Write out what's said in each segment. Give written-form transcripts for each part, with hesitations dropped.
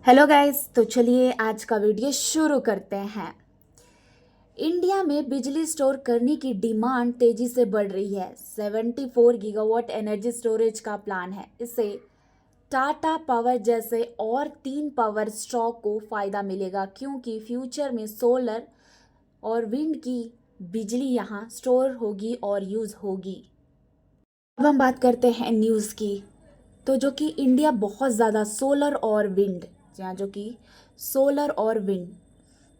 Hello guys, तो चलिए आज का वीडियो शुरू करते हैं। इंडिया में बिजली स्टोर करने की डिमांड तेजी से बढ़ रही है। 74 गीगावाट एनर्जी स्टोरेज का प्लान है। इससे टाटा पावर जैसे और 3 पावर स्टॉक को फायदा मिलेगा, क्योंकि फ्यूचर में सोलर और विंड की बिजली यहाँ स्टोर होगी और यूज़ होगी। अब हम बात करते हैं न्यूज़ की। तो जो कि इंडिया बहुत ज़्यादा सोलर और विंड, जहाँ जो कि सोलर और विंड,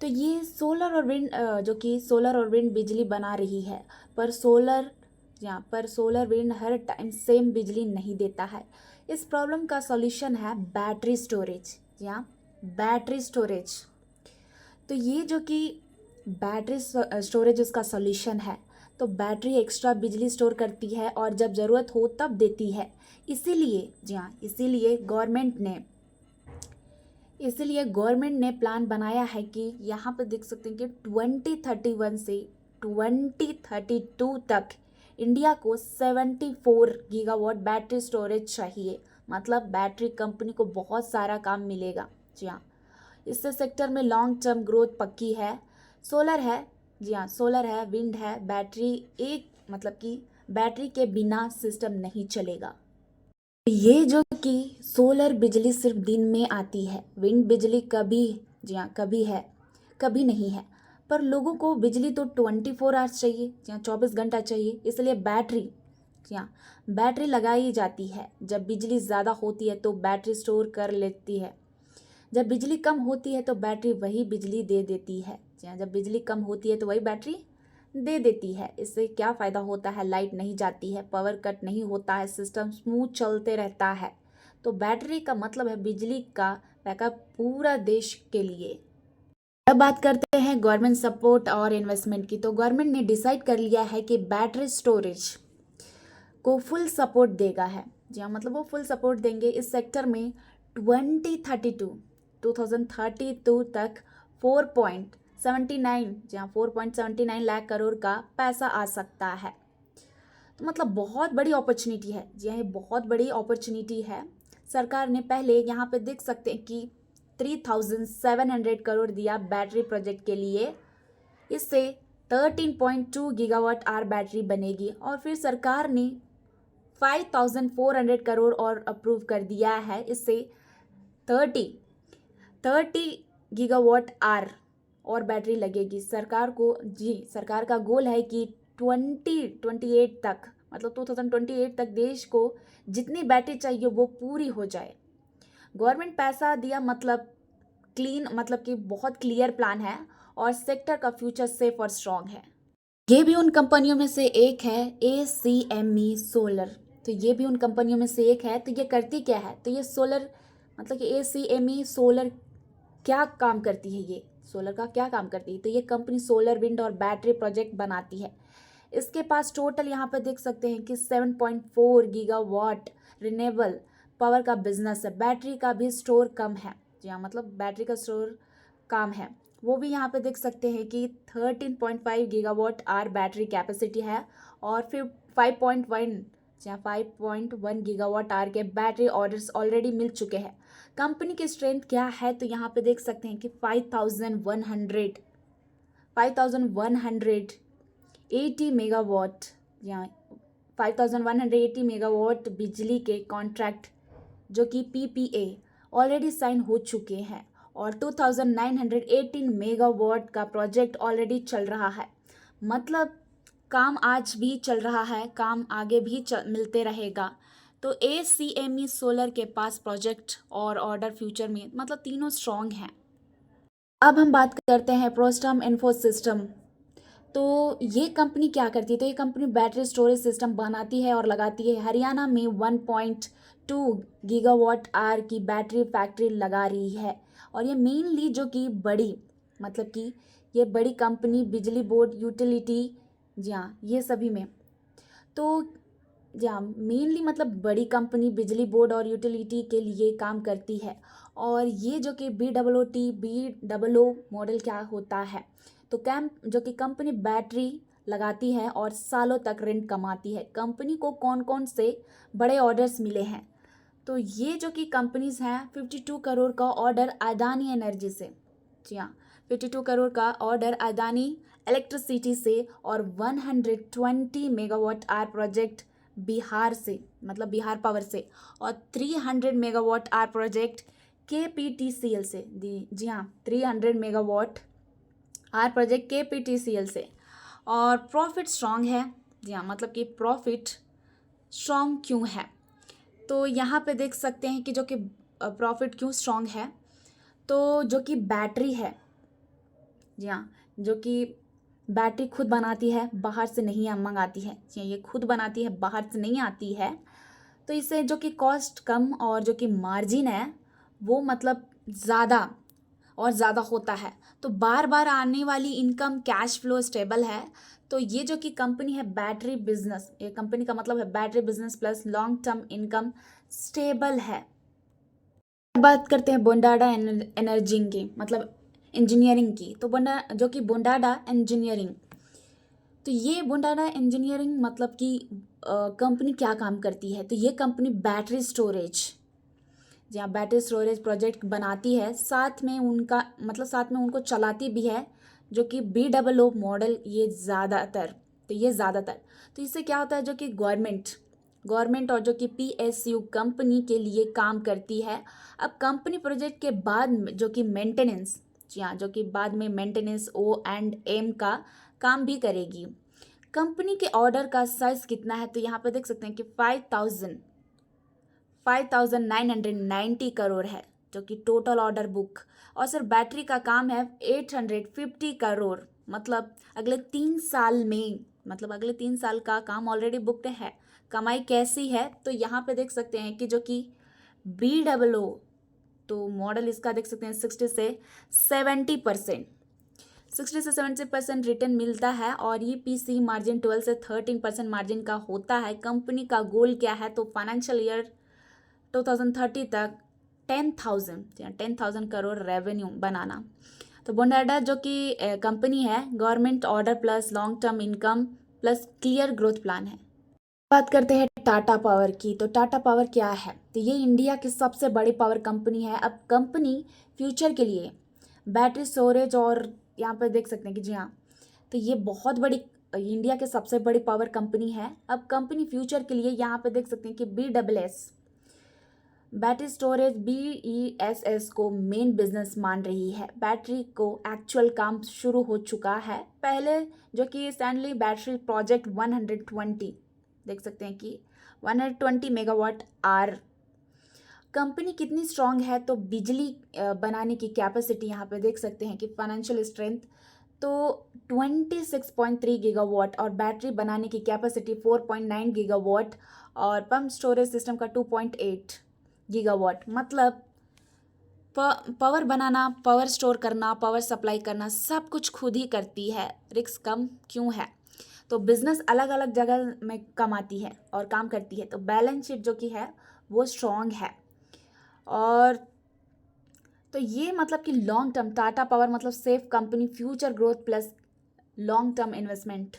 तो ये सोलर और विंड जो कि सोलर और विंड बिजली बना रही है। पर सोलर विंड हर टाइम सेम बिजली नहीं देता है। इस प्रॉब्लम का सॉल्यूशन है बैटरी स्टोरेज। बैटरी स्टोरेज, तो ये जो कि बैटरी स्टोरेज उसका सॉल्यूशन है। तो बैटरी एक्स्ट्रा बिजली स्टोर करती है और जब ज़रूरत हो तब देती है। इसीलिए इसीलिए गवर्नमेंट ने प्लान बनाया है कि यहाँ पर देख सकते हैं कि 2031 से 2032 तक इंडिया को 74 गीगावाट बैटरी स्टोरेज चाहिए। मतलब बैटरी कंपनी को बहुत सारा काम मिलेगा। जी हाँ, इससे सेक्टर में लॉन्ग टर्म ग्रोथ पक्की है। सोलर है, सोलर है, विंड है, बैटरी एक मतलब कि बैटरी के बिना सिस्टम नहीं चलेगा। ये जो कि सोलर बिजली सिर्फ दिन में आती है, विंड बिजली कभी, कभी है कभी नहीं है। पर लोगों को बिजली तो 24 आवर्स चाहिए, 24 घंटा चाहिए। इसलिए बैटरी लगाई जाती है। जब बिजली ज़्यादा होती है तो बैटरी स्टोर कर लेती है। जब बिजली कम होती है तो बैटरी वही बिजली दे देती है। जब बिजली कम होती है तो वही बैटरी दे देती है। इससे क्या फ़ायदा होता है? लाइट नहीं जाती है, पावर कट नहीं होता है, सिस्टम स्मूथ चलते रहता है। तो बैटरी का मतलब है बिजली का बैकअप पूरा देश के लिए। अब बात करते हैं गवर्नमेंट सपोर्ट और इन्वेस्टमेंट की। तो गवर्नमेंट ने डिसाइड कर लिया है कि बैटरी स्टोरेज को फुल सपोर्ट देगा है। मतलब वो फुल सपोर्ट देंगे इस सेक्टर में। 2032 तक 4.79 लाख करोड़ का पैसा आ सकता है। तो मतलब बहुत बड़ी अपॉर्चुनिटी है। ये बहुत बड़ी अपॉर्चुनिटी है। सरकार ने पहले यहाँ पे देख सकते हैं कि 3700 करोड़ दिया बैटरी प्रोजेक्ट के लिए। इससे 13.2 गीगावाट आर बैटरी बनेगी। और फिर सरकार ने 5400 करोड़ और अप्रूव कर दिया है। इससे 30 गीगावाट आर और बैटरी लगेगी। सरकार का गोल है कि 2028 तक, मतलब 2028 तक देश को जितनी बैटरी चाहिए वो पूरी हो जाए। गवर्नमेंट पैसा दिया मतलब क्लीन, मतलब कि बहुत क्लियर प्लान है और सेक्टर का फ्यूचर सेफ और स्ट्रांग है। ये भी उन कंपनियों में से एक है, ACME सोलर। तो ये भी उन कंपनियों में से एक है। तो ये करती क्या है? तो ये सोलर, मतलब कि ACME सोलर क्या काम करती है? ये सोलर का क्या काम करती है? तो ये कंपनी सोलर, विंड और बैटरी प्रोजेक्ट बनाती है। इसके पास टोटल यहाँ पर देख सकते हैं कि 7.4 गीगावाट रिन्यूएबल पावर का बिजनेस है। बैटरी का भी स्टोर कम है। मतलब बैटरी का स्टोर काम है। वो भी यहाँ पे देख सकते हैं कि 13.5 गीगावाट आर बैटरी कैपेसिटी है। और फिर 5.1 गीगावाट आर के बैटरी ऑर्डर्स ऑलरेडी मिल चुके हैं। कंपनी की स्ट्रेंथ क्या है? तो यहाँ पे देख सकते हैं कि 5180 मेगावाट, या 5180 मेगावाट बिजली के कॉन्ट्रैक्ट जो कि PPA ऑलरेडी साइन हो चुके हैं। और 2918 मेगावाट का प्रोजेक्ट ऑलरेडी चल रहा है। मतलब काम आज भी चल रहा है, काम आगे भी मिलते रहेगा। तो ACME सोलर के पास प्रोजेक्ट और ऑर्डर फ्यूचर में, मतलब तीनों स्ट्रॉन्ग हैं। अब हम बात करते हैं प्रोस्टम इन्फो सिस्टम। तो ये कंपनी क्या करती है? तो ये कंपनी बैटरी स्टोरेज सिस्टम बनाती है और लगाती है। हरियाणा में 1.2 गीगावाट आर की बैटरी फैक्ट्री लगा रही है। और ये मेनली जो कि बड़ी, मतलब कि ये बड़ी कंपनी बिजली बोर्ड, यूटिलिटी, ये सभी में। तो मेनली मतलब बड़ी कंपनी बिजली बोर्ड और यूटिलिटी के लिए काम करती है। और ये जो कि BOO मॉडल क्या होता है? तो जो कि कंपनी बैटरी लगाती है और सालों तक रेंट कमाती है। कंपनी को कौन कौन से बड़े ऑर्डर्स मिले हैं? तो ये जो कि कंपनीज हैं 52 करोड़ का ऑर्डर अदानी एनर्जी से, जी हाँ 52 करोड़ का ऑर्डर अदानी इलेक्ट्रिसिटी से, और 120 मेगावाट आर प्रोजेक्ट बिहार से, मतलब बिहार पावर से, और 300 मेगावाट आर प्रोजेक्ट KPTCL से, जी हाँ 300 मेगावाट आर प्रोजेक्ट KPTCL से। और प्रॉफिट स्ट्रॉन्ग है, जी हाँ मतलब कि प्रॉफिट स्ट्रॉन्ग क्यों है, तो यहाँ पे देख सकते हैं कि जो कि प्रॉफिट क्यों स्ट्रॉन्ग है, तो जो कि बैटरी है, जी हाँ जो कि बैटरी खुद बनाती है, बाहर से नहीं मंगाती है, जी हाँ ये खुद बनाती है, बाहर से नहीं आती है। तो इससे जो कि कॉस्ट कम और जो कि मार्जिन है वो मतलब ज़्यादा और ज़्यादा होता है, तो बार बार आने वाली इनकम, कैश फ्लो स्टेबल है। तो ये जो कि कंपनी है बैटरी बिजनेस, ये कंपनी का मतलब है battery business plus long term income stable है। बात करते हैं बोंडाडा एनर्जी की, मतलब इंजीनियरिंग की। तो जो कि बोंडाडा इंजीनियरिंग, तो ये बोंडाडा इंजीनियरिंग मतलब कि कंपनी क्या काम करती है, तो ये कंपनी बैटरी स्टोरेज, जहाँ बैटरी स्टोरेज प्रोजेक्ट बनाती है, साथ में उनका मतलब साथ में उनको चलाती भी है, जो कि BOO मॉडल, ये ज़्यादातर, तो इससे क्या होता है, जो कि गवर्नमेंट और जो कि PSU कंपनी के लिए काम करती है। अब कंपनी प्रोजेक्ट के बाद जो कि मेंटेनेंस, जी हाँ जो कि बाद में मेंटेनेंस O&M का काम भी करेगी। कंपनी के ऑर्डर का साइज कितना है, तो यहाँ पे देख सकते हैं कि 5,990 करोड़ है, जो कि टोटल ऑर्डर बुक। और सर बैटरी का काम है 850 करोड़, मतलब अगले 3 साल का काम ऑलरेडी बुकड है। कमाई कैसी है, तो यहाँ पे देख सकते हैं कि जो कि BOO, तो मॉडल इसका देख सकते हैं 60 से 70% रिटर्न मिलता है, और EPC मार्जिन 12 से 13% मार्जिन का होता है। कंपनी का गोल क्या है, तो फाइनेंशियल ईयर 2030 तक 10,000 करोड़ रेवेन्यू बनाना। तो बोंडाडा जो कि कंपनी है, government order plus long term income plus clear growth plan है। बात करते हैं टाटा पावर की, तो टाटा पावर क्या है, तो ये इंडिया की सबसे बड़ी पावर कंपनी है। अब कंपनी फ्यूचर के लिए बैटरी स्टोरेज, और यहाँ पर देख सकते हैं कि जी हाँ तो ये बहुत बड़ी, इंडिया के सबसे बड़ी पावर कंपनी है। अब कंपनी फ्यूचर के लिए यहाँ पे देख सकते हैं कि BSS बैटरी स्टोरेज BESS को मेन बिजनेस मान रही है। बैटरी को एक्चुअल काम शुरू हो चुका है। पहले जो कि स्टैनली बैटरी प्रोजेक्ट 120 देख सकते हैं कि 120 मेगावाट आर। कंपनी कितनी स्ट्रांग है, तो बिजली बनाने की कैपेसिटी यहाँ पे देख सकते हैं कि फाइनेंशियल स्ट्रेंथ तो 26.3 गीगावाट, और बैटरी बनाने की कैपेसिटी 4.9 गीगावाट, और पंप स्टोरेज सिस्टम का 2.8 गीगावाट। मतलब पावर बनाना, पावर स्टोर करना, पावर सप्लाई करना, सब कुछ खुद ही करती है। रिस्क कम क्यों है, तो बिजनेस अलग अलग जगह में कमाती है और काम करती है, तो बैलेंस शीट जो कि है वो स्ट्रॉन्ग है। और तो ये मतलब कि लॉन्ग टर्म टाटा पावर मतलब safe company, future growth plus long term investment